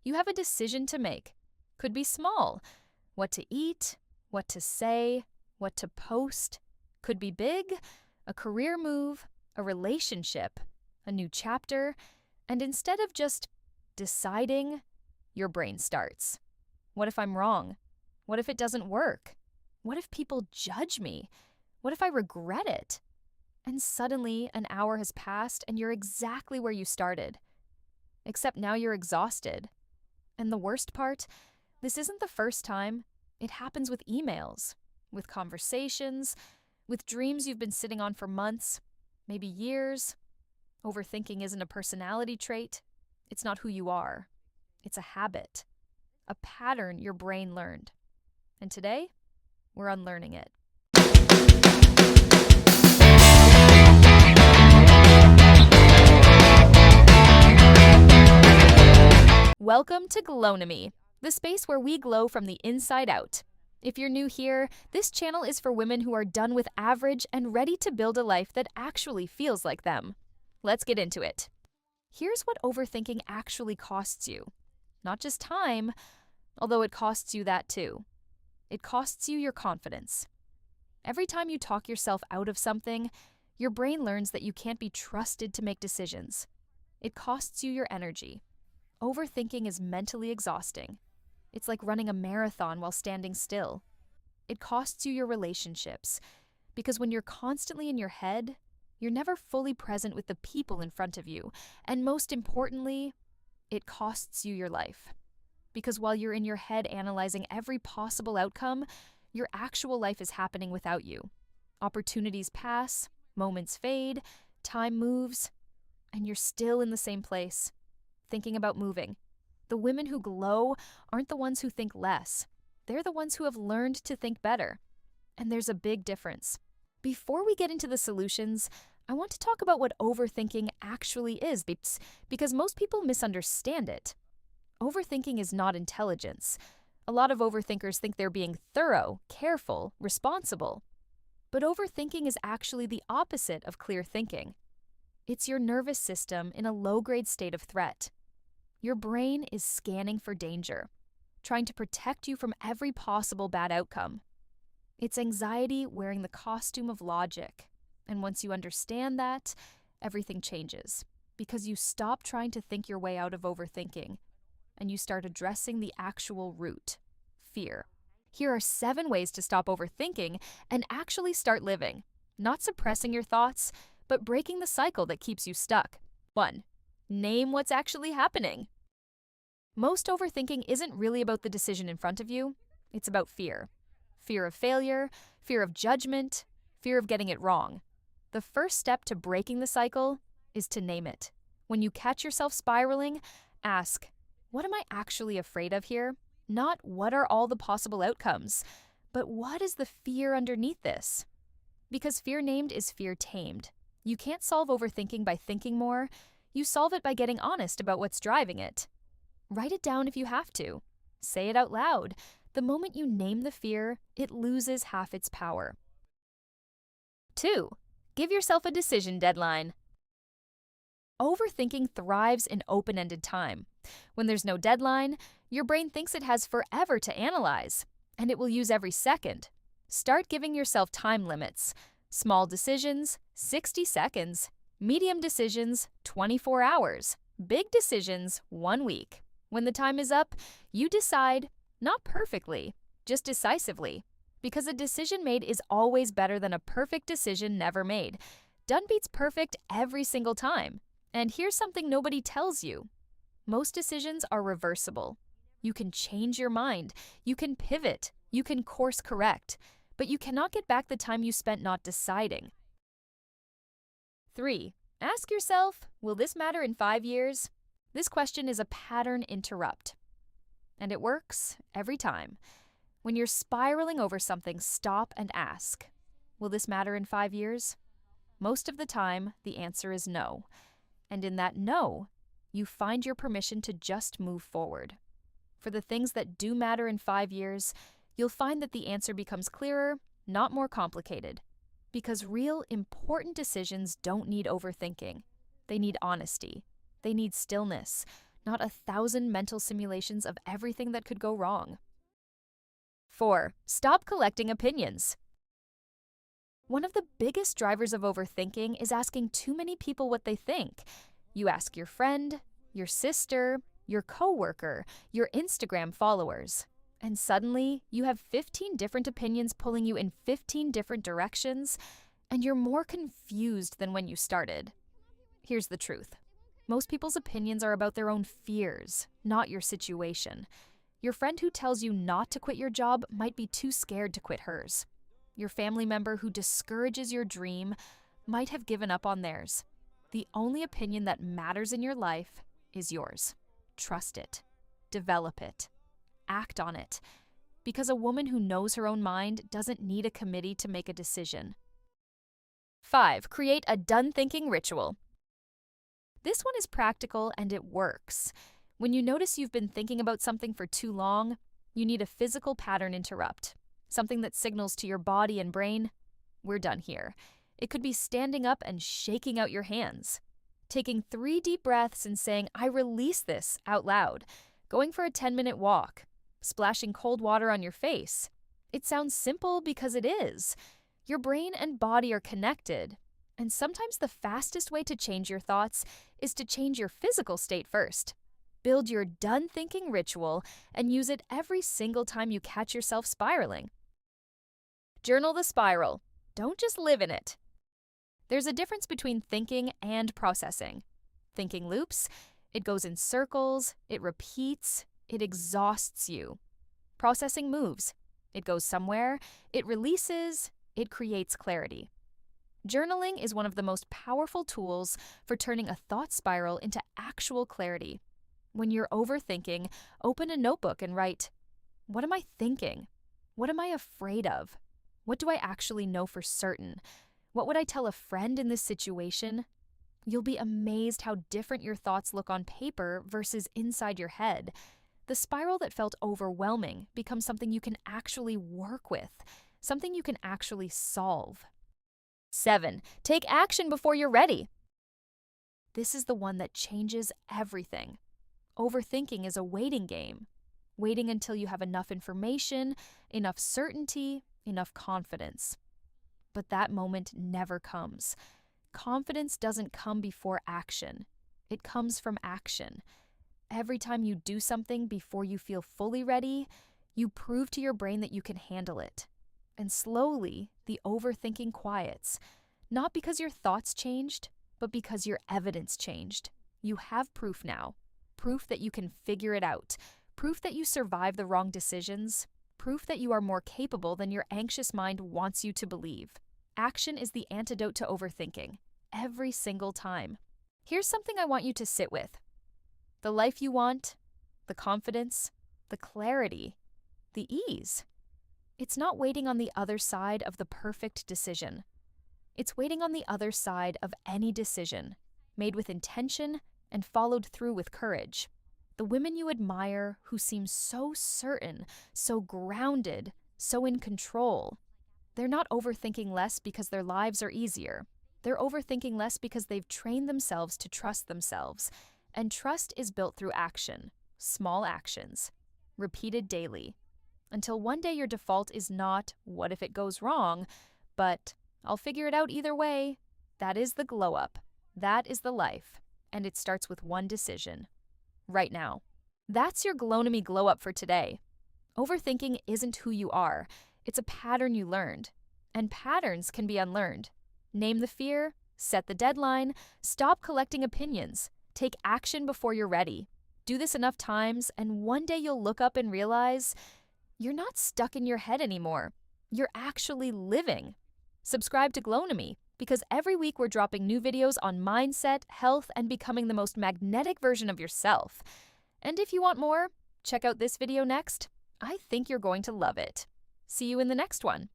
You have a decision to make. Could be small. What to eat, what to say, what to post. Could be big, a career move, a relationship, a new chapter. And instead of just deciding, your brain starts. What if I'm wrong? What if it doesn't work? What if people judge me? What if I regret it? And suddenly, an hour has passed and you're exactly where you started. Except now you're exhausted. And the worst part, this isn't the first time. It happens with emails, with conversations, with dreams you've been sitting on for months, maybe years. Overthinking isn't a personality trait. It's not who you are. It's a habit, a pattern your brain learned. And today, we're unlearning it. Welcome to Glownomy, the space where we glow from the inside out. If you're new here, this channel is for women who are done with average and ready to build a life that actually feels like them. Let's get into it. Here's what overthinking actually costs you. Not just time, although it costs you that too. It costs you your confidence. Every time you talk yourself out of something, your brain learns that you can't be trusted to make decisions. It costs you your energy. Overthinking is mentally exhausting. It's like running a marathon while standing still. It costs you your relationships, because when you're constantly in your head, you're never fully present with the people in front of you. And most importantly, it costs you your life. Because while you're in your head analyzing every possible outcome, your actual life is happening without you. Opportunities pass, moments fade, time moves, and you're still in the same place, thinking about moving. The women who glow aren't the ones who think less. They're the ones who have learned to think better. And there's a big difference. Before we get into the solutions, I want to talk about what overthinking actually is, because most people misunderstand it. Overthinking is not intelligence. A lot of overthinkers think they're being thorough, careful, responsible. But overthinking is actually the opposite of clear thinking. It's your nervous system in a low-grade state of threat. Your brain is scanning for danger, trying to protect you from every possible bad outcome. It's anxiety wearing the costume of logic. And once you understand that, everything changes, because you stop trying to think your way out of overthinking, and you start addressing the actual root, fear. Here are 7 ways to stop overthinking and actually start living, not suppressing your thoughts, but breaking the cycle that keeps you stuck. 1. Name what's actually happening. Most overthinking isn't really about the decision in front of you. It's about fear. Fear of failure, fear of judgment, fear of getting it wrong. The first step to breaking the cycle is to name it. When you catch yourself spiraling, ask, what am I actually afraid of here? Not what are all the possible outcomes, but what is the fear underneath this? Because fear named is fear tamed. You can't solve overthinking by thinking more. You solve it by getting honest about what's driving it. Write it down if you have to. Say it out loud. The moment you name the fear, it loses half its power. 2. Give yourself a decision deadline. Overthinking thrives in open-ended time. When there's no deadline, your brain thinks it has forever to analyze, and it will use every second. Start giving yourself time limits. Small decisions, 60 seconds. Medium decisions, 24 hours. Big decisions, 1 week. When the time is up, you decide, not perfectly, just decisively. Because a decision made is always better than a perfect decision never made. Done beats perfect every single time. And here's something nobody tells you. Most decisions are reversible. You can change your mind. You can pivot. You can course correct. But you cannot get back the time you spent not deciding. 3. Ask yourself, will this matter in 5 years? This question is a pattern interrupt. And it works every time. When you're spiraling over something, stop and ask, will this matter in 5 years? Most of the time, the answer is no. And in that no, you find your permission to just move forward. For the things that do matter in 5 years, you'll find that the answer becomes clearer, not more complicated. Because real, important decisions don't need overthinking. They need honesty. They need stillness. not 1,000 mental simulations of everything that could go wrong. 4. Stop collecting opinions. One of the biggest drivers of overthinking is asking too many people what they think. You ask your friend, your sister, your coworker, your Instagram followers, and suddenly you have 15 different opinions pulling you in 15 different directions, and you're more confused than when you started. Here's the truth. Most people's opinions are about their own fears, not your situation. Your friend who tells you not to quit your job might be too scared to quit hers. Your family member who discourages your dream might have given up on theirs. The only opinion that matters in your life is yours. Trust it. Develop it. Act on it. Because a woman who knows her own mind doesn't need a committee to make a decision. 5. Create a done thinking ritual. This one is practical and it works. When you notice you've been thinking about something for too long, you need a physical pattern interrupt. Something that signals to your body and brain, we're done here. It could be standing up and shaking out your hands. Taking 3 deep breaths and saying, I release this out loud. Going for a 10-minute walk. Splashing cold water on your face. It sounds simple because it is. Your brain and body are connected. And sometimes the fastest way to change your thoughts is to change your physical state first. Build your done thinking ritual and use it every single time you catch yourself spiraling. Journal the spiral. Don't just live in it. There's a difference between thinking and processing. Thinking loops, it goes in circles, it repeats, it exhausts you. Processing moves. It goes somewhere, it releases, it creates clarity. Journaling is one of the most powerful tools for turning a thought spiral into actual clarity. When you're overthinking, open a notebook and write, what am I thinking? What am I afraid of? What do I actually know for certain? What would I tell a friend in this situation? You'll be amazed how different your thoughts look on paper versus inside your head. The spiral that felt overwhelming becomes something you can actually work with, something you can actually solve. 7. Take action before you're ready. This is the one that changes everything. Overthinking is a waiting game. Waiting until you have enough information, enough certainty, enough confidence. But that moment never comes. Confidence doesn't come before action. It comes from action. Every time you do something before you feel fully ready, you prove to your brain that you can handle it. And slowly, the overthinking quiets. Not because your thoughts changed, but because your evidence changed. You have proof now. Proof that you can figure it out. Proof that you survived the wrong decisions. Proof that you are more capable than your anxious mind wants you to believe. Action is the antidote to overthinking. Every single time. Here's something I want you to sit with. The life you want, the confidence, the clarity, the ease. It's not waiting on the other side of the perfect decision. It's waiting on the other side of any decision, made with intention and followed through with courage. The women you admire who seem so certain, so grounded, so in control. They're not overthinking less because their lives are easier. They're overthinking less because they've trained themselves to trust themselves. And trust is built through action, small actions, repeated daily. Until one day your default is not, what if it goes wrong, but I'll figure it out either way. That is the glow up. That is the life. And it starts with one decision. Right now. That's your Glownomy glow up for today. Overthinking isn't who you are. It's a pattern you learned. And patterns can be unlearned. Name the fear, set the deadline, stop collecting opinions, take action before you're ready. Do this enough times, and one day you'll look up and realize you're not stuck in your head anymore. You're actually living. Subscribe to Glownomy, because every week we're dropping new videos on mindset, health, and becoming the most magnetic version of yourself. And if you want more, check out this video next. I think you're going to love it. See you in the next one.